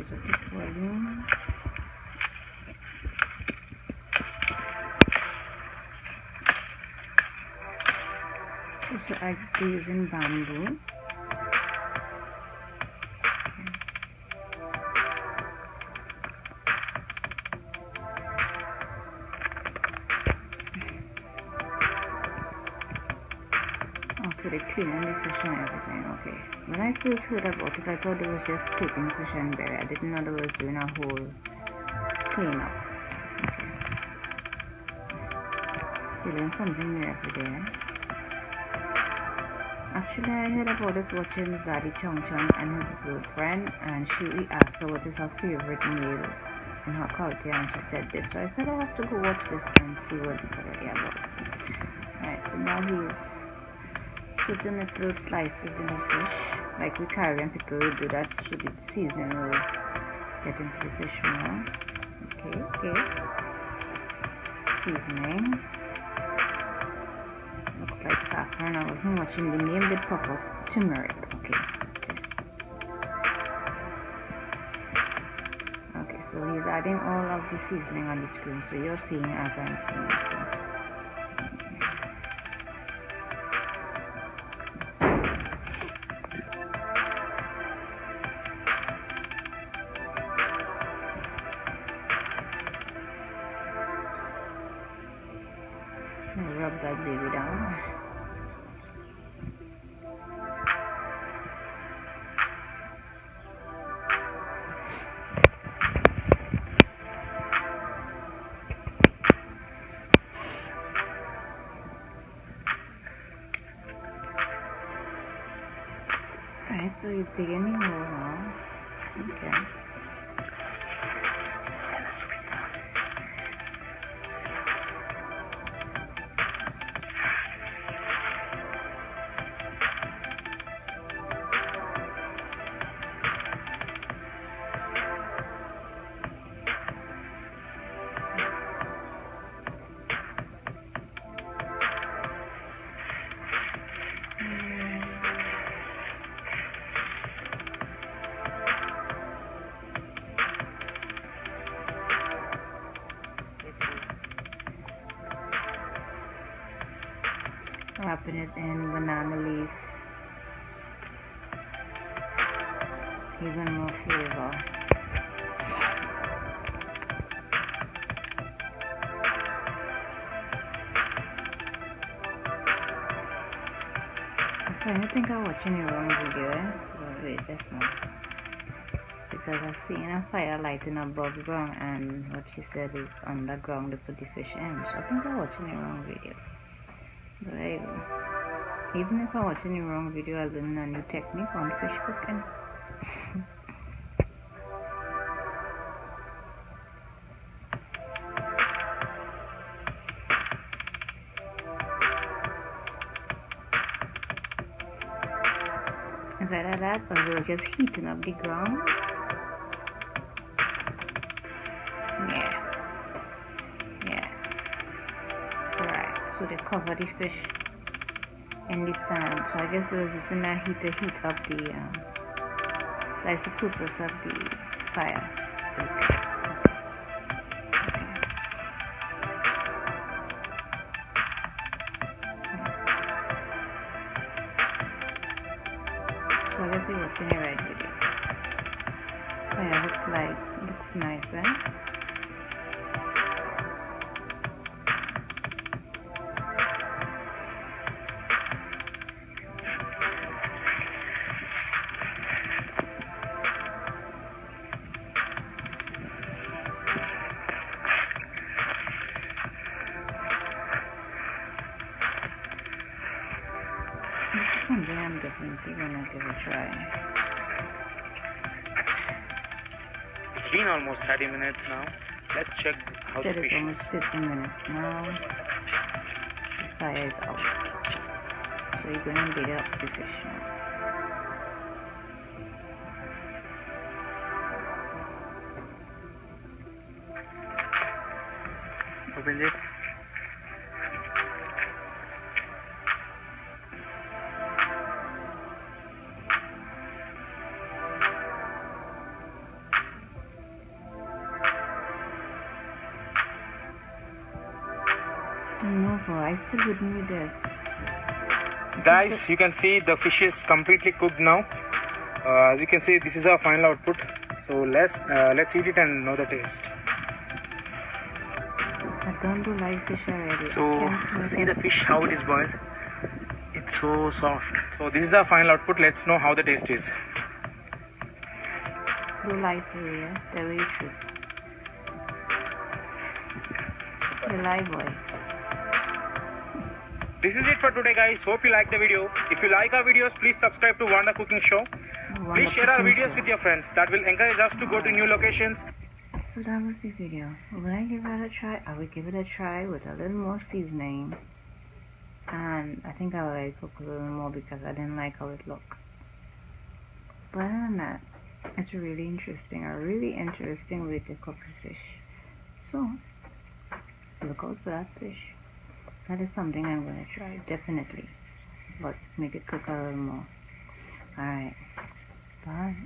raise up the volume. So I'm using bamboo. Also they cleaning the fish and everything. Okay. When I first heard about it, I thought it was just taking fish and berry. I didn't know they was doing a whole cleanup. Okay. You learn something new every day. Actually, I heard about this watching Zaddy Chong Chong and his girlfriend, and she asked her what is her favorite meal in her culture, and she said this. So I said I have to go watch this and see what it's really about. Alright, so now he's putting little slices in the fish, like we Caribbean people would do. That should be seasoning will get into the fish more. Okay. Seasoning. Looks like saffron. I wasn't watching the name did pop up. Turmeric. Okay, so he's adding all of the seasoning on the screen, so you're seeing as I'm seeing. So. Rub that baby down. Alright, so he's digging the hole now. Okay. Wrapping it in banana leaf. Even more flavor. I think I'm watching the wrong video, but wait, that's not. Because I've seen a fire lighting above ground, and what she said is underground to put the fish in. So I think I'm watching the wrong video. But there you go. Even if I'm watching the wrong video, I'll learn a new technique on fish cooking. Is that that? Or we're just heating up the ground? Yeah. Right. So they cover the fish in the sand. So I guess it was just in a heat to heat up the that's the purpose of the fire. So I guess you're watching the right video. Oh yeah, looks nice, eh? This is something I'm definitely gonna give a try. It's been almost 30 minutes now. Let's check how the fish It's almost 15 minutes now. The fire is out. So you're gonna dig up the fish now. Open it. Oh, I still would need this. Guys, you can see the fish is completely cooked now. As you can see, this is our final output. So let's eat it and know the taste. I don't do live fish already. So see the fish, how it is boiled. It's so soft. So this is our final output. Let's know how the taste is. Do live for you, yeah? Tell you true. The live boy. This is it for today, guys. Hope you like the video. If you like our videos, please subscribe to Wanda Cooking Show. Please share our videos with your friends. That will encourage us to go to new locations. So that was the video. Will I give it a try? I will give it a try with a little more seasoning. And I think I will let it cook a little more because I didn't like how it looked. But other than that, it's a really interesting way to cook a fish. So, look out for that fish. That is something I'm going to try, definitely. But make it cook a little more. Alright. Bye.